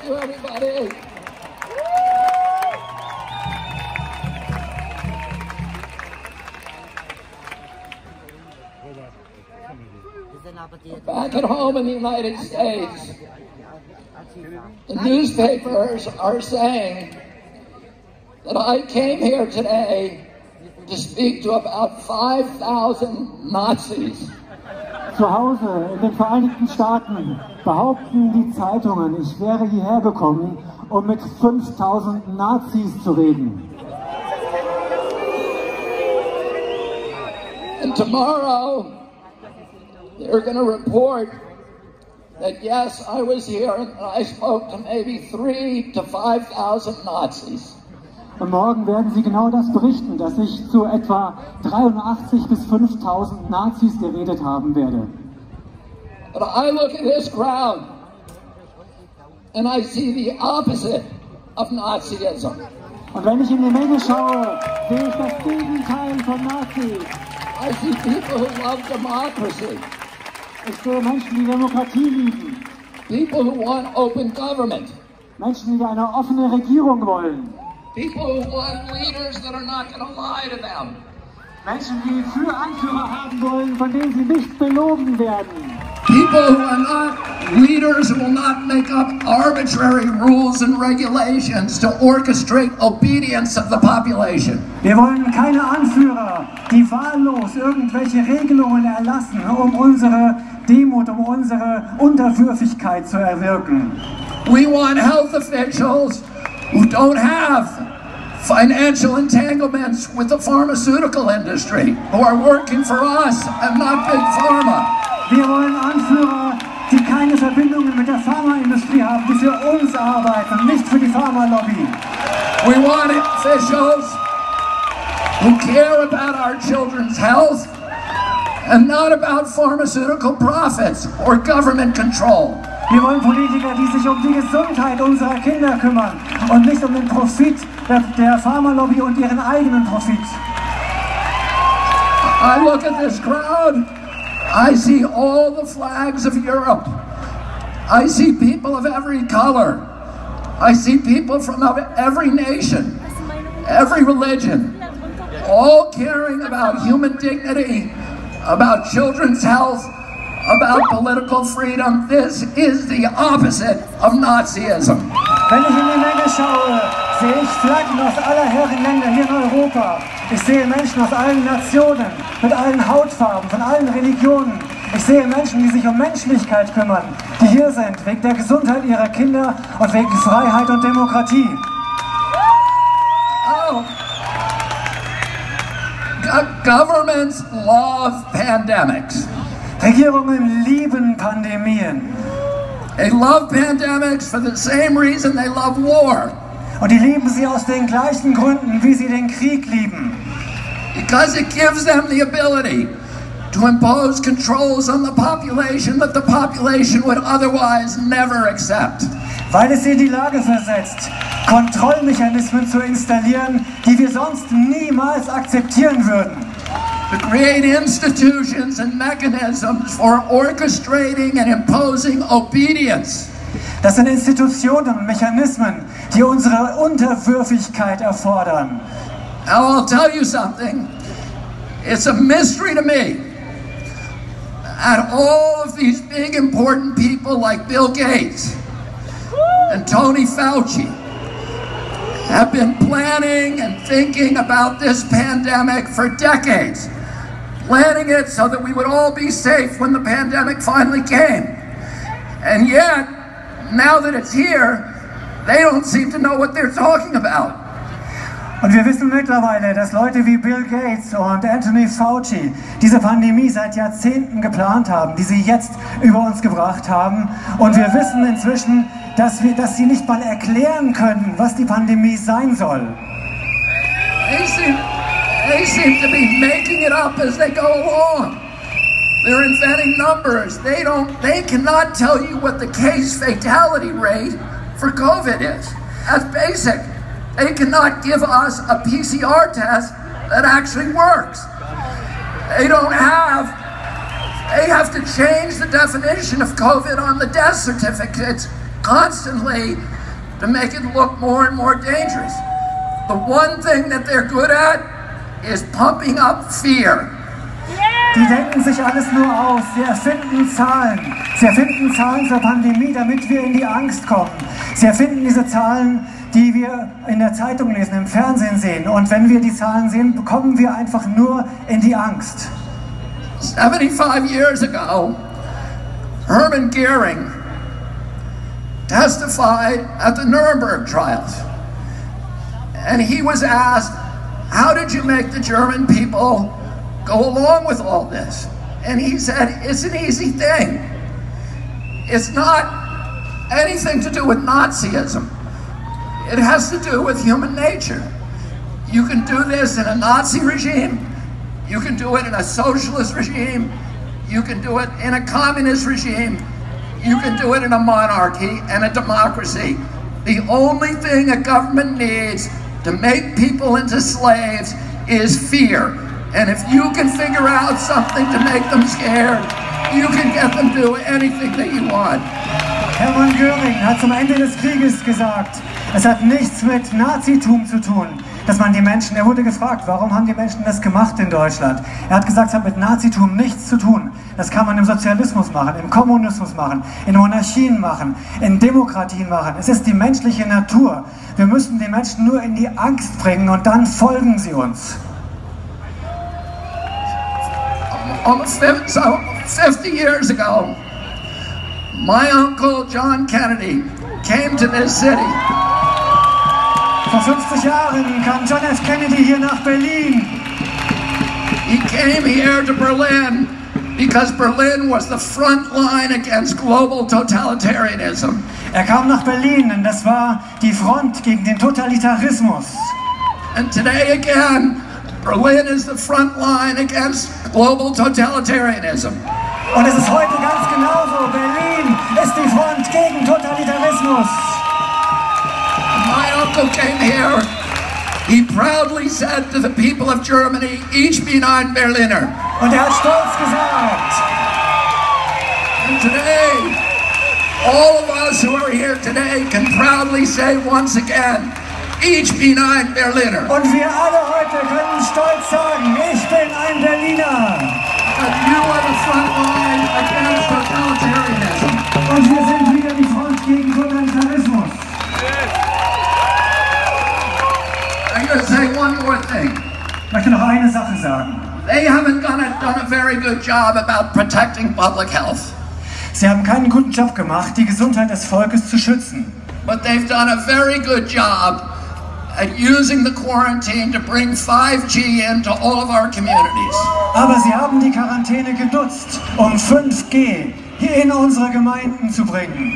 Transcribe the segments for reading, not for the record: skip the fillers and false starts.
you, everybody. Back at home in the United States, the newspapers are saying that I came here today to speak to about 5,000 Nazis. Zu Hause in den Vereinigten Staaten behaupten die Zeitungen, ich wäre hierher gekommen, um mit 5.000 Nazis zu reden. And tomorrow, they're going to report that yes, I was here and I spoke to maybe 3,000 to 5,000 Nazis. Und morgen werden sie genau das berichten, dass ich zu etwa 83 bis 5.000 Nazis geredet haben werde. But I look at this crowd and I see the opposite of Nazism. Und wenn ich in die Menge schaue, sehe ich das Gegenteil von Nazis. I see people who love democracy. Ich sehe Menschen, die Demokratie lieben. People who want open government. Menschen, die eine offene Regierung wollen. People who want leaders that are not going to lie to them. Menschen, die Anführer haben wollen, von denen sie nicht belogen werden. People who are not leaders who will not make up arbitrary rules and regulations to orchestrate obedience of the population. Wir wollen keine Anführer, die wahllos irgendwelche Regelungen erlassen, um unsere Demut, um unsere Unterwürfigkeit zu erwirken. We want health officials who don't have financial entanglements with the pharmaceutical industry, who are working for us and not big pharma. Wir wollen Anführer, die keine Verbindungen mit der Pharmaindustrie haben, die für uns arbeiten, nicht für die Pharmalobby. We want officials who care about our children's health and not about pharmaceutical profits or government control. Wir wollen Politiker, die sich um die Gesundheit unserer Kinder kümmern und nicht um den Profit der Pharmalobby und ihren eigenen Profit. I look at this crowd, I see all the flags of Europe. I see people of every color. I see people from every nation, every religion, all caring about human dignity, about children's health, about political freedom. This is the opposite of Nazism. Wenn ich in die Menge schaue, sehe ich Flaggen aus aller Herren Länder hier in Europa. Ich sehe Menschen aus allen Nationen, mit allen Hautfarben, von allen Religionen. Ich sehe Menschen, die sich um Menschlichkeit kümmern, die hier sind, wegen der Gesundheit ihrer Kinder und wegen Freiheit und Demokratie. Oh. Governments love pandemics. Regierungen lieben Pandemien. They love pandemics for the same reason they love war. Und die lieben sie aus den gleichen Gründen, wie sie den Krieg lieben. Because it gives them the ability to impose controls on the population that the population would otherwise never accept. Weil es sie in die Lage versetzt, Kontrollmechanismen zu installieren, die wir sonst niemals akzeptieren würden. To create institutions and mechanisms for orchestrating and imposing obedience. Das sind Institutionen und Mechanismen, die unsere Unterwürfigkeit erfordern. Now I'll tell you something. It's a mystery to me. And all of these big important people like Bill Gates and Tony Fauci have been planning and thinking about this pandemic for decades. Planning it so that we would all be safe when the pandemic finally came. And yet, now that it's here, they don't seem to know what they're talking about. Und wir wissen mittlerweile, dass Leute wie Bill Gates und Anthony Fauci diese Pandemie seit Jahrzehnten geplant haben, die sie jetzt über uns gebracht haben. Und wir wissen inzwischen, dass sie nicht mal erklären können, was die Pandemie sein soll. They seem to be making it up as they go along. They're inventing numbers. They cannot tell you what the case fatality rate for COVID is. That's basic. They cannot give us a PCR test that actually works. They have to change the definition of COVID on the death certificates constantly to make it look more and more dangerous. The one thing that they're good at is pumping up fear. Die denken sich alles nur aus. Sie erfinden Zahlen. Sie erfinden Zahlen zur Pandemie, damit wir in die Angst kommen. Sie erfinden diese Zahlen, die wir in der Zeitung lesen, im Fernsehen sehen. Und wenn wir die Zahlen sehen, bekommen wir einfach nur in die Angst. 75 years ago, Hermann Goering testified at the Nuremberg trials. And he was asked, how did you make the German people go along with all this? And he said, it's an easy thing. It's not anything to do with Nazism. It has to do with human nature. You can do this in a Nazi regime, you can do it in a socialist regime, you can do it in a communist regime, you can do it in a monarchy and a democracy. The only thing a government needs to make people into slaves is fear. And if you can figure out something to make them scared, you can get them to do anything that you want. Hermann Göring hat zum Ende des Krieges gesagt, es hat nichts mit Nazitum zu tun, dass man die Menschen, er wurde gefragt, warum haben die Menschen das gemacht in Deutschland? Er hat gesagt, es hat mit Nazitum nichts zu tun. Das kann man im Sozialismus machen, im Kommunismus machen, in Monarchien machen, in Demokratien machen. Es ist die menschliche Natur. Wir müssen die Menschen nur in die Angst bringen und dann folgen sie uns. Almost 50 years ago, my uncle John Kennedy came to this city. Vor 50 Jahren kam John F. Kennedy hier nach Berlin. He came here to Berlin because Berlin was the front line against global totalitarianism. Er kam nach Berlin, denn das war die Front gegen den Totalitarismus. And today again, Berlin is the front line against global totalitarianism. Und es ist heute ganz genauso. Berlin ist die Front gegen Totalitarismus. My uncle came here. He proudly said to the people of Germany, ich bin ein Berliner. Und er hat stolz gesagt. And today, all of us who are here today can proudly say once again, ich bin ein Berliner. Und wir alle heute können stolz sagen, ich bin ein Berliner. But you are the front line against totalitarianism. Und wir sind wieder die Front gegen Totalitarismus. I'm going to say one more thing. Ich möchte noch eine Sache sagen. They haven't done a very good job about protecting public health. Sie haben keinen guten Job gemacht, die Gesundheit des Volkes zu schützen. But they've done a very good job at using the quarantine to bring 5G into all of our communities. Aber sie haben die Quarantäne genutzt, um 5G hier in unsere Gemeinden zu bringen.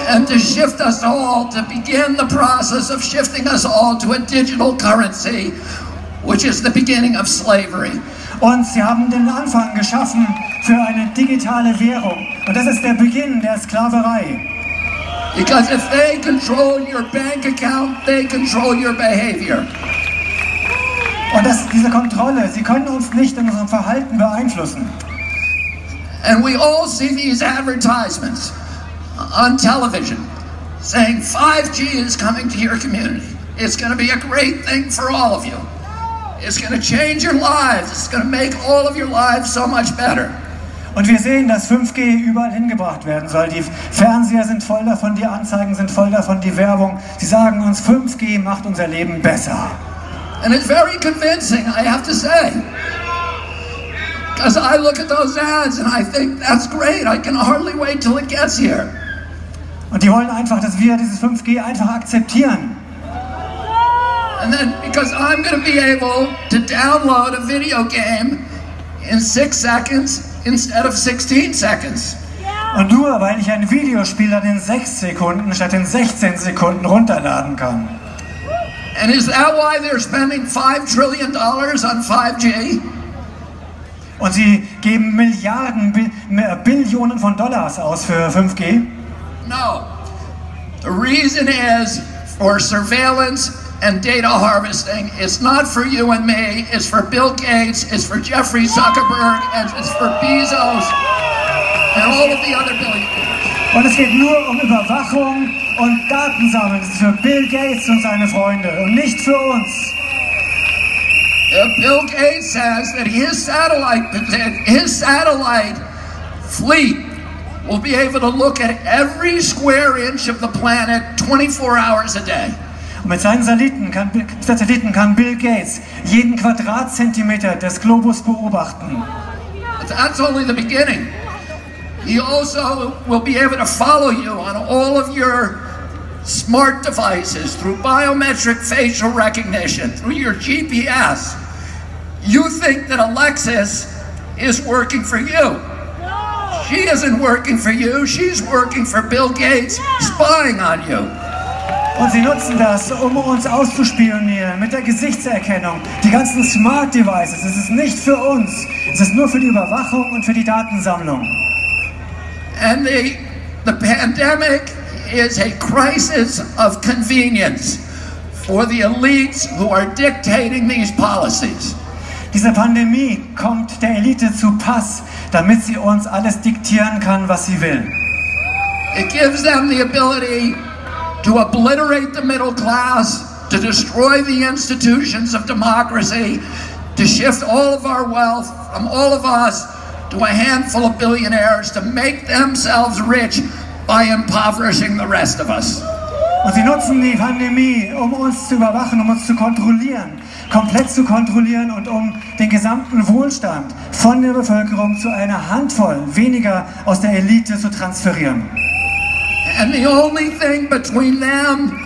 And to shift us all, to begin the process of shifting us all to a digital currency, which is the beginning of slavery. Und sie haben den Anfang geschaffen für eine digitale Währung. Und das ist der Beginn der Sklaverei. Because if they control your bank account, they control your behavior. Und diese Kontrolle, sie können uns nicht in unserem Verhalten beeinflussen. And we all see these advertisements on television saying 5G is coming to your community. It's going to be a great thing for all of you. It's going to change your lives. It's going to make all of your lives so much better. Und wir sehen, dass 5G überall hingebracht werden soll. Die Fernseher sind voll davon, die Anzeigen sind voll davon, die Werbung. Sie sagen uns, 5G macht unser Leben besser. And it's very convincing, I have to say. Because I look at those ads and I think, that's great, I can hardly wait till it gets here. Und die wollen einfach, dass wir dieses 5G einfach akzeptieren. And then, because I'm going to be able to download a video game in 6 seconds instead of 16 seconds. Und nur weil ich ein Videospiel dann in 6 Sekunden statt in 16 Sekunden runterladen kann. And is that why they're spending $5 trillion on 5G? Und sie geben Milliarden, Billionen von Dollars aus für 5G? No. The reason is for surveillance and data harvesting. It's not for you and me, it's for Bill Gates, it's for Jeffrey Zuckerberg, and it's for Bezos. and all of the other billionaires. Und es geht nur um Überwachung und Datensammeln. Das ist für Bill Gates und seine Freunde und nicht für uns. Bill Gates says that his satellite fleet will be able to look at every square inch of the planet 24 hours a day. Und mit seinen Satelliten kann Bill Gates jeden Quadratzentimeter des Globus beobachten. That's only the beginning. He also will be able to follow you on all of your smart devices through biometric facial recognition, through your GPS. You think that Alexis is working for you. She isn't working for you, she's working for Bill Gates, spying on you. Und sie nutzen das, um uns auszuspionieren mit der Gesichtserkennung. Die ganzen Smart Devices, es ist nicht für uns, es ist nur für die Überwachung und für die Datensammlung. And the pandemic is a crisis of convenience for the elites who are dictating these policies. Diese Pandemie kommt der Elite zu Pass, damit sie uns alles diktieren kann, was sie will. It gives them the ability to obliterate the middle class, to destroy the institutions of democracy, to shift all of our wealth from all of us to a handful of billionaires, to make themselves rich by impoverishing the rest of us. Und sie nutzen die Pandemie, um uns zu überwachen, um uns zu kontrollieren, komplett zu kontrollieren und um den gesamten Wohlstand von der Bevölkerung zu einer Handvoll weniger aus der Elite zu transferieren. And the only thing between them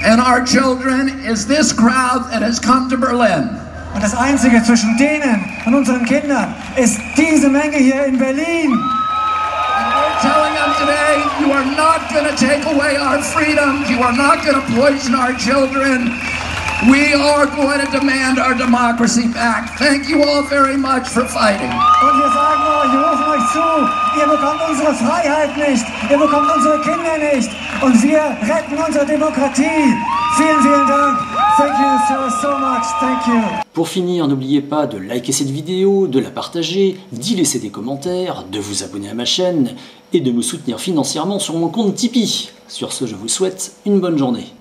and our children is this crowd that has come to Berlin. Und das Einzige zwischen denen und unseren Kindern ist diese Menge hier in Berlin. We're telling them today, you are not going to take away our freedoms, you are not going to poison our children. We are going to demand our democracy back. Thank you all very much for fighting. Und wir sagen euch, wir rufen euch zu, ihr bekommt unsere Freiheit nicht, ihr bekommt unsere Kinder nicht und wir retten unsere Demokratie. Vielen, vielen Dank. Thank you so much. Thank you. Pour finir, n'oubliez pas de liker cette vidéo, de la partager, d'y laisser des commentaires, de vous abonner à ma chaîne et de me soutenir financièrement sur mon compte Tipeee. Sur ce, je vous souhaite une bonne journée.